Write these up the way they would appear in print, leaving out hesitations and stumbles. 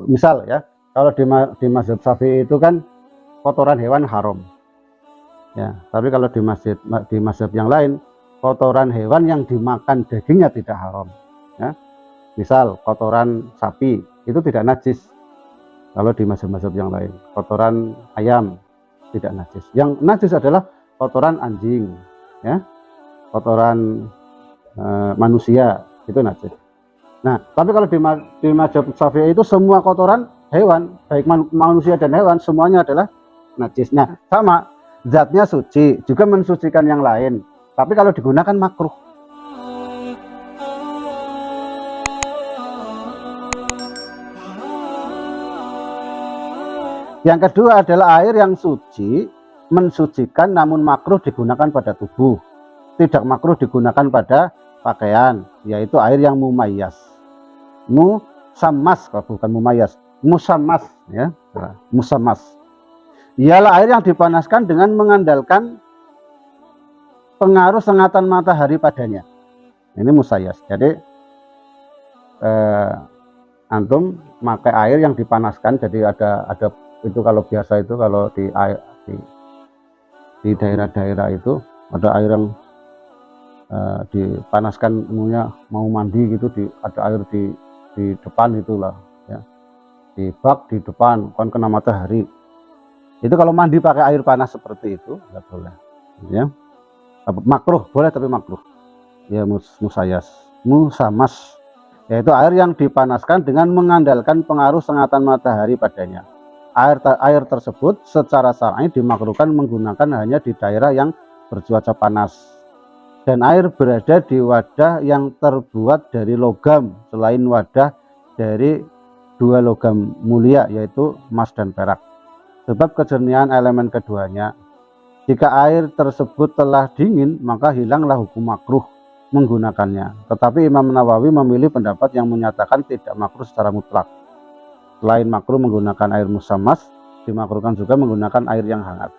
Misal ya, kalau di mazhab Syafi'i itu kan kotoran hewan haram. Ya, tapi kalau di mazhab yang lain, kotoran hewan yang dimakan dagingnya tidak haram. Ya, misal kotoran sapi itu tidak najis. Kalau di mazhab-mazhab yang lain, kotoran ayam tidak najis. Yang najis adalah kotoran anjing, ya, kotoran manusia itu najis. Nah, tapi kalau di mazhab Syafi'i itu semua kotoran hewan, baik manusia dan hewan, semuanya adalah najis. Nah, sama, zatnya suci, juga mensucikan yang lain. Tapi kalau digunakan makruh. Yang kedua adalah air yang suci, mensucikan namun makruh digunakan pada tubuh. Tidak makruh digunakan pada pakaian, yaitu air yang mumayyaz. Musammas, kalau bukan mumayyaz, musammas, ya, musammas. Ialah air yang dipanaskan dengan mengandalkan pengaruh sengatan matahari padanya. Ini musayyaz. Jadi antum pakai air yang dipanaskan, jadi ada itu kalau biasa itu kalau di daerah-daerah itu ada air yang dipanaskan, umumnya mau mandi gitu, ada air di depan itulah, ya, di bak di depan kan kena matahari. Itu kalau mandi pakai air panas seperti itu nggak boleh, ya. Makruh boleh tapi makruh, ya, musamas, yaitu air yang dipanaskan dengan mengandalkan pengaruh sengatan matahari padanya. Air tersebut secara syar'i dimakruhkan menggunakan hanya di daerah yang bercuaca panas, dan air berada di wadah yang terbuat dari logam selain wadah dari dua logam mulia, yaitu emas dan perak, sebab kejernihan elemen keduanya. Jika air tersebut telah dingin, maka hilanglah hukum makruh menggunakannya. Tetapi Imam Nawawi memilih pendapat yang menyatakan tidak makruh secara mutlak. Selain makruh menggunakan air musammas, dimakruhkan juga menggunakan air yang hangat.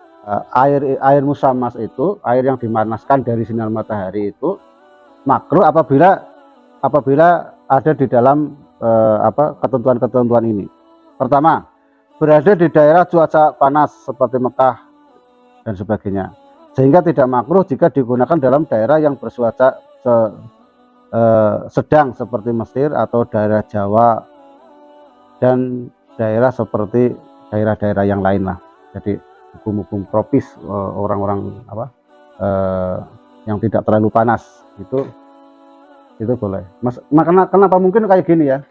Air musammas itu air yang dipanaskan dari sinar matahari itu makruh apabila ada di dalam ketentuan-ketentuan ini. Pertama, berada di daerah cuaca panas seperti Mekah dan sebagainya, sehingga tidak makruh jika digunakan dalam daerah yang bercuaca sedang seperti Mesir atau daerah Jawa dan daerah seperti daerah-daerah yang lain lah. Jadi hukum-hukum tropis, orang-orang yang tidak terlalu panas itu boleh. Kenapa mungkin kayak gini ya?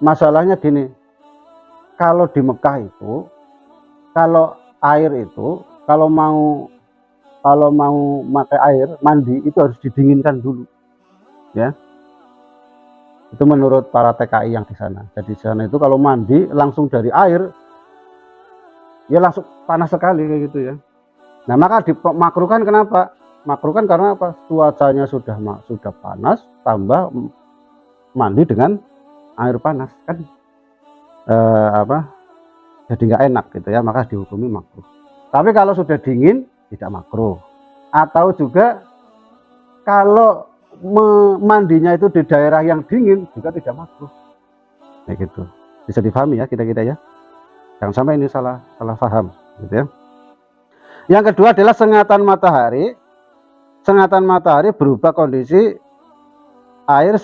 Masalahnya gini, kalau di Mekah itu, kalau air itu kalau mau pakai air mandi itu harus didinginkan dulu, ya. Itu menurut para TKI yang di sana. Jadi di sana itu kalau mandi langsung dari air, ya langsung panas sekali kayak gitu ya. Nah, maka dimakruhkan. Kenapa? Makruhkan karena apa? Cuacanya sudah panas, tambah mandi dengan air panas kan jadi nggak enak gitu ya, maka dihukumi makruh. Tapi kalau sudah dingin tidak makruh. Atau juga kalau mandinya itu di daerah yang dingin juga tidak makruh. Kayak gitu. Bisa difahami ya kita ya. Jangan sampai ini salah paham gitu ya. Yang kedua adalah sengatan matahari. Sengatan matahari berupa kondisi air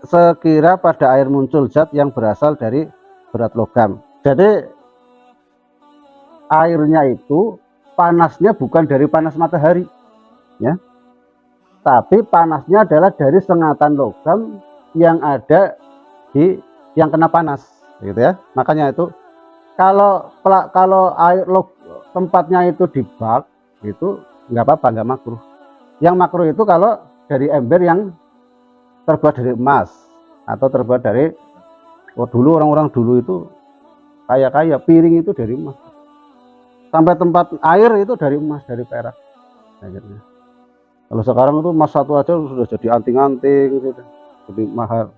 sekira pada air muncul zat yang berasal dari berat logam. Jadi airnya itu panasnya bukan dari panas matahari, ya. Tapi panasnya adalah dari sengatan logam yang ada yang kena panas, gitu ya. Makanya itu kalau air tempatnya itu di bak, itu nggak apa-apa, nggak makruh. Yang makruh itu kalau dari ember yang terbuat dari emas atau terbuat dari dulu orang-orang dulu itu kaya piring itu dari emas, sampai tempat air itu dari emas, dari perak. Akhirnya. Kalau sekarang itu emas satu aja sudah jadi anting-anting, jadi mahal.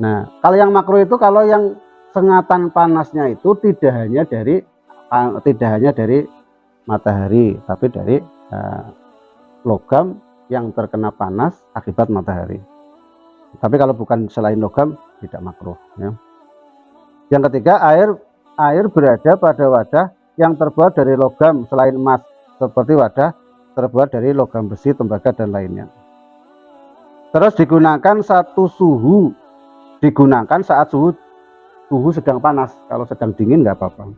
Nah, kalau yang makruh itu kalau yang sengatan panasnya itu tidak hanya dari matahari, tapi dari logam yang terkena panas akibat matahari. Tapi kalau bukan selain logam tidak makruh ya. Yang ketiga, air berada pada wadah yang terbuat dari logam selain emas, seperti wadah terbuat dari logam besi, tembaga dan lainnya. Terus digunakan satu suhu, digunakan saat suhu sedang panas. Kalau sedang dingin nggak apa-apa.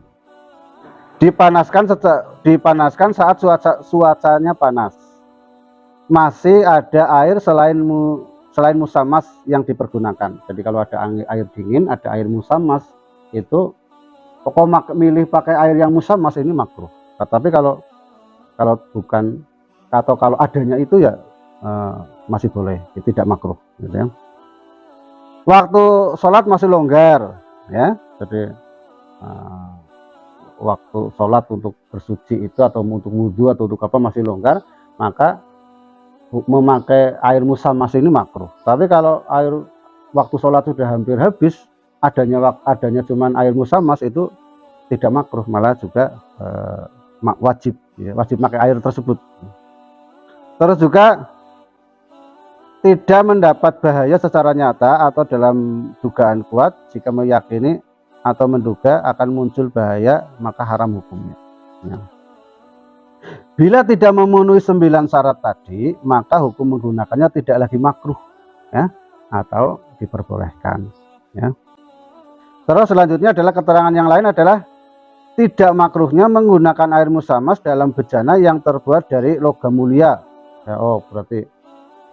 Dipanaskan saat cuacanya panas. Masih ada air selain musamas yang dipergunakan. Jadi kalau ada air dingin, ada air musamas, itu pokok milih pakai air yang musamas ini makruh. Tapi kalau bukan atau kalau adanya itu ya masih boleh, tidak makruh gitu ya. Waktu sholat masih longgar ya, jadi waktu sholat untuk bersuci itu atau untuk wudhu atau untuk apa masih longgar, maka memakai air musamas ini makruh. Tapi kalau waktu sholat sudah hampir habis, adanya cuman air musamas, itu tidak makruh, malah juga wajib pakai air tersebut. Terus juga tidak mendapat bahaya secara nyata atau dalam dugaan kuat. Jika meyakini atau menduga akan muncul bahaya, maka haram hukumnya ya. Bila tidak memenuhi 9 syarat tadi, maka hukum menggunakannya tidak lagi makruh ya, atau diperbolehkan ya. Terus selanjutnya adalah keterangan yang lain adalah tidak makruhnya menggunakan air musamas dalam bejana yang terbuat dari logam mulia ya. Oh, berarti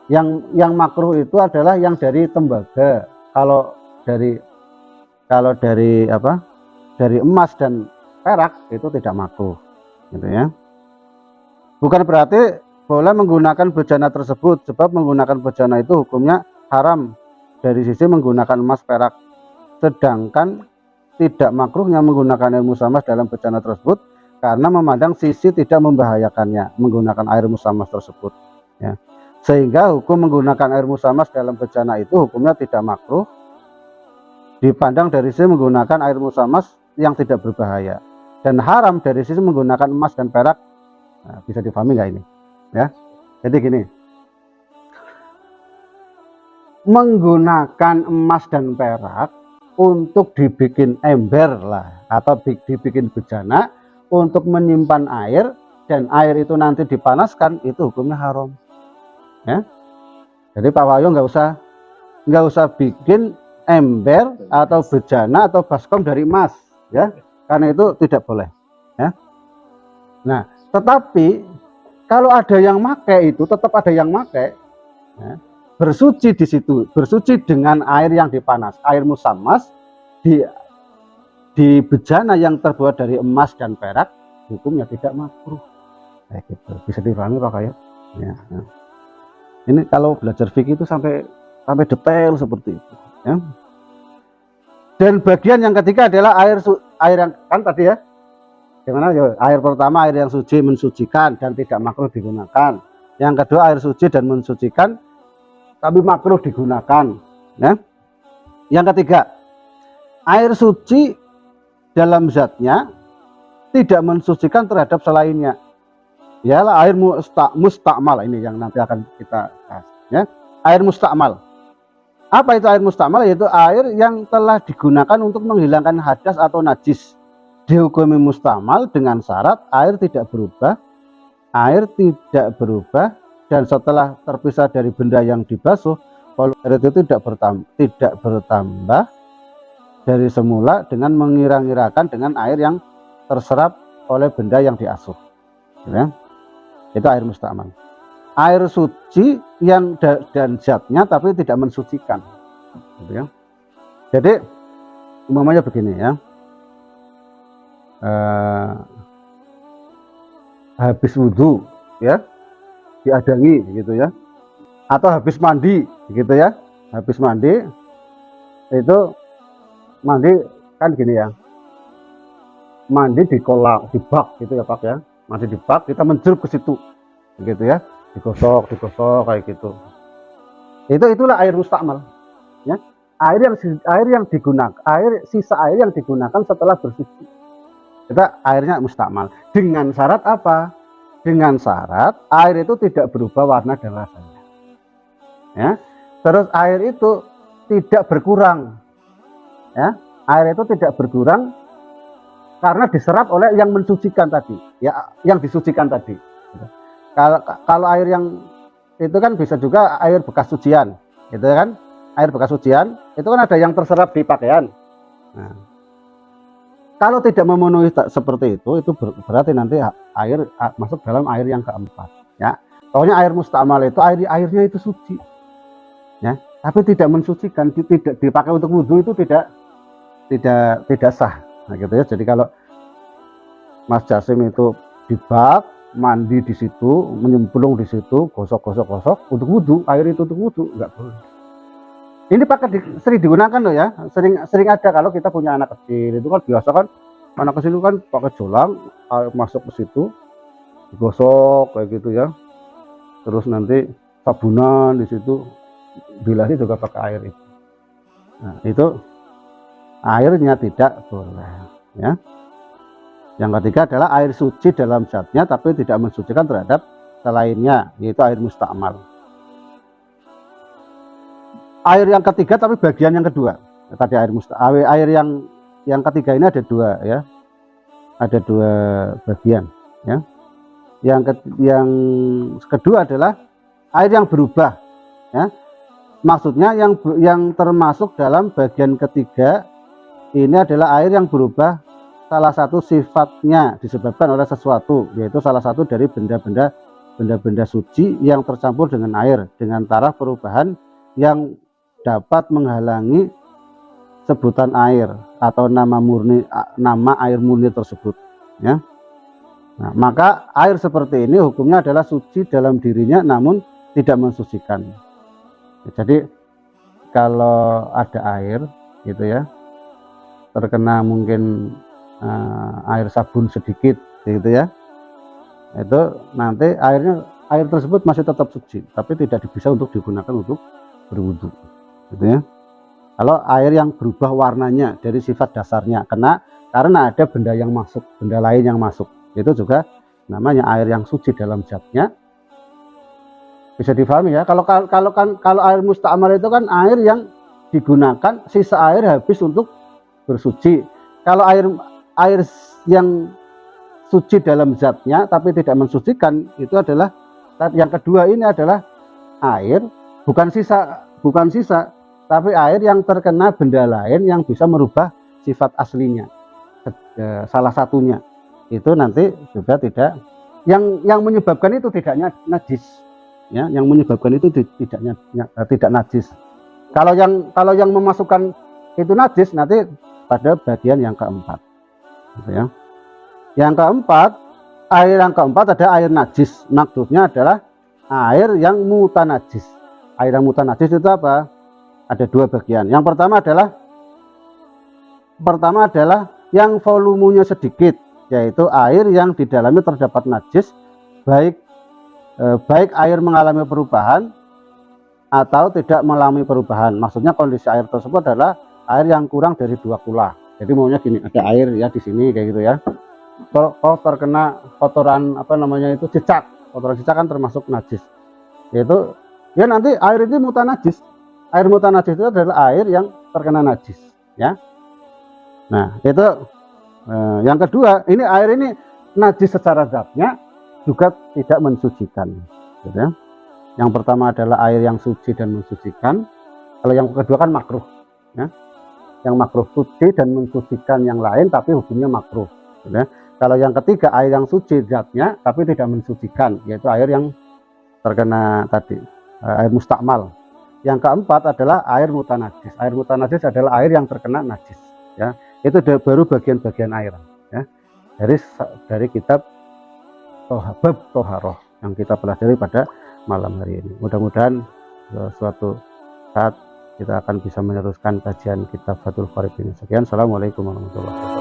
yang makruh itu adalah yang dari tembaga. Kalau dari emas dan perak itu tidak makruh gitu ya. Bukan berarti boleh menggunakan bejana tersebut, sebab menggunakan bejana itu hukumnya haram dari sisi menggunakan emas perak. Sedangkan tidak makruhnya menggunakan air musamas dalam bejana tersebut karena memandang sisi tidak membahayakannya menggunakan air musamas tersebut ya. Sehingga hukum menggunakan air musamas dalam bejana itu hukumnya tidak makruh dipandang dari sisi menggunakan air musamas yang tidak berbahaya, dan haram dari sisi menggunakan emas dan perak. Nah, bisa dipahami nggak ini ya? Jadi gini, menggunakan emas dan perak untuk dibikin ember lah, atau dibikin bejana untuk menyimpan air, dan air itu nanti dipanaskan, itu hukumnya haram ya. Jadi Pak Wahyu nggak usah bikin ember atau bejana atau baskom dari emas ya, karena itu tidak boleh ya. Nah, tetapi kalau ada yang pakai, itu tetap ada yang pakai ya, bersuci di situ, bersuci dengan air yang dipanas, air musamas di bejana yang terbuat dari emas dan perak, hukumnya tidak makruh. Kayak gitu. Bisa dipahami Pak Wahyu ya. Nah, ini kalau belajar fikih itu sampai detail seperti itu ya. Dan bagian yang ketiga adalah air yang kan tadi ya, gimana ya, air pertama air yang suci mensucikan dan tidak makruh digunakan. Yang kedua air suci dan mensucikan tapi makruh digunakan ya. Yang ketiga, air suci dalam zatnya tidak mensucikan terhadap selainnya. Ialah air mustakmal, ini yang nanti akan kita bahas ya. Air mustakmal. Apa itu air mustakmal? Yaitu air yang telah digunakan untuk menghilangkan hadas atau najis. Dihukumi mustakmal dengan syarat air tidak berubah dan setelah terpisah dari benda yang dibasuh, volume air itu tidak bertambah dari semula dengan mengira-ngirakan dengan air yang terserap oleh benda yang diasuh ya. Itu air mustakmal. Air suci yang dan zatnya tapi tidak mensucikan gitu ya. Jadi umpamanya begini ya, habis wudhu ya diadangi gitu ya, atau habis mandi gitu ya, habis mandi itu mandi kan gini ya, mandi di kolam, di bak gitu ya Pak ya, mandi di bak, kita menjerup ke situ gitu ya, digosok kayak gitu. Itulah air mustakmal ya. Sisa air yang digunakan setelah bersuci. Kita airnya mustakmal. Dengan syarat apa? Dengan syarat air itu tidak berubah warna dan rasanya. Ya. Terus air itu tidak berkurang, ya. Air itu tidak berkurang karena diserap oleh yang mensucikan tadi, ya, yang disucikan tadi. Kalau air yang itu kan bisa juga air bekas cucian, gitu kan? Air bekas cucian itu kan ada yang terserap di pakaian. Nah, kalau tidak memenuhi seperti itu berarti nanti air masuk dalam air yang keempat, ya. Pokoknya air mustamal itu airnya itu suci, ya, tapi tidak mensucikan, tidak dipakai untuk wudhu itu tidak sah. Nah, gitu ya. Jadi kalau Mas Jasim itu di bak, mandi di situ, menyemplung di situ, gosok untuk wudhu, air itu untuk wudhu, nggak boleh. Ini sering digunakan loh ya, sering ada kalau kita punya anak kecil itu kan biasa kan, anak kecil itu kan pakai jolang, air masuk ke situ, digosok kayak gitu ya. Terus nanti sabunan di situ, bilasi juga pakai air itu. Nah, itu airnya tidak boleh, ya. Yang ketiga adalah air suci dalam zatnya tapi tidak mensucikan terhadap selainnya, yaitu air mustakmal. Air yang ketiga tapi bagian yang kedua, tadi air yang ketiga ini ada dua, ya, ada dua bagian, ya. Yang kedua adalah air yang berubah, ya. Maksudnya yang termasuk dalam bagian ketiga ini adalah air yang berubah, salah satu sifatnya disebabkan oleh sesuatu, yaitu salah satu dari benda-benda suci yang tercampur dengan air dengan taraf perubahan yang dapat menghalangi sebutan air atau nama air murni tersebut, ya. Nah, maka air seperti ini hukumnya adalah suci dalam dirinya namun tidak mensucikan. Jadi kalau ada air gitu ya, terkena mungkin air sabun sedikit gitu ya, itu nanti air tersebut masih tetap suci tapi tidak bisa untuk digunakan untuk berwudu, gitu ya. Kalau air yang berubah warnanya dari sifat dasarnya karena ada benda lain yang masuk, itu juga namanya air yang suci dalam zatnya. Bisa difahami ya. Kalau air mustakmal itu kan air yang digunakan, sisa air habis untuk bersuci. Kalau air yang suci dalam zatnya tapi tidak mensucikan, itu adalah yang kedua ini adalah air bukan sisa tapi air yang terkena benda lain yang bisa merubah sifat aslinya, salah satunya itu nanti juga tidak, yang menyebabkan itu tidak najis, ya, yang menyebabkan itu tidak najis. Kalau yang memasukkan itu najis nanti pada bagian yang keempat, gitu ya. Air yang keempat ada air najis, maksudnya adalah air yang mutanajis. Air yang mutanajis itu apa? Ada dua bagian. Yang pertama adalah yang volumenya sedikit, yaitu air yang di dalamnya terdapat najis, baik air mengalami perubahan atau tidak mengalami perubahan. Maksudnya kondisi air tersebut adalah air yang kurang dari 2 kula. Jadi maunya gini, ada air ya di sini kayak gitu ya. Kalau terkena kotoran cicak, kotoran cicak kan termasuk najis. Yaitu ya nanti air ini mutanajis. Air mutanajis itu adalah air yang terkena najis, ya. Nah, itu yang kedua, ini air ini najis secara zatnya juga tidak mensucikan, gitu ya. Yang pertama adalah air yang suci dan mensucikan. Kalau yang kedua kan makruh, ya. Yang makruh suci dan mensucikan yang lain tapi hukumnya makruh, gitu ya. Kalau yang ketiga air yang suci zatnya tapi tidak mensucikan, yaitu air yang terkena tadi, air mustakmal. Yang keempat adalah air mutanajis. Air mutanajis adalah air yang terkena najis, ya. Itu baru bagian-bagian air, ya. Dari kitab bab Toharoh yang kita pelajari pada malam hari ini. Mudah-mudahan suatu saat kita akan bisa meneruskan kajian kitab Fathul Qorib ini. Sekian, assalamualaikum warahmatullahi wabarakatuh.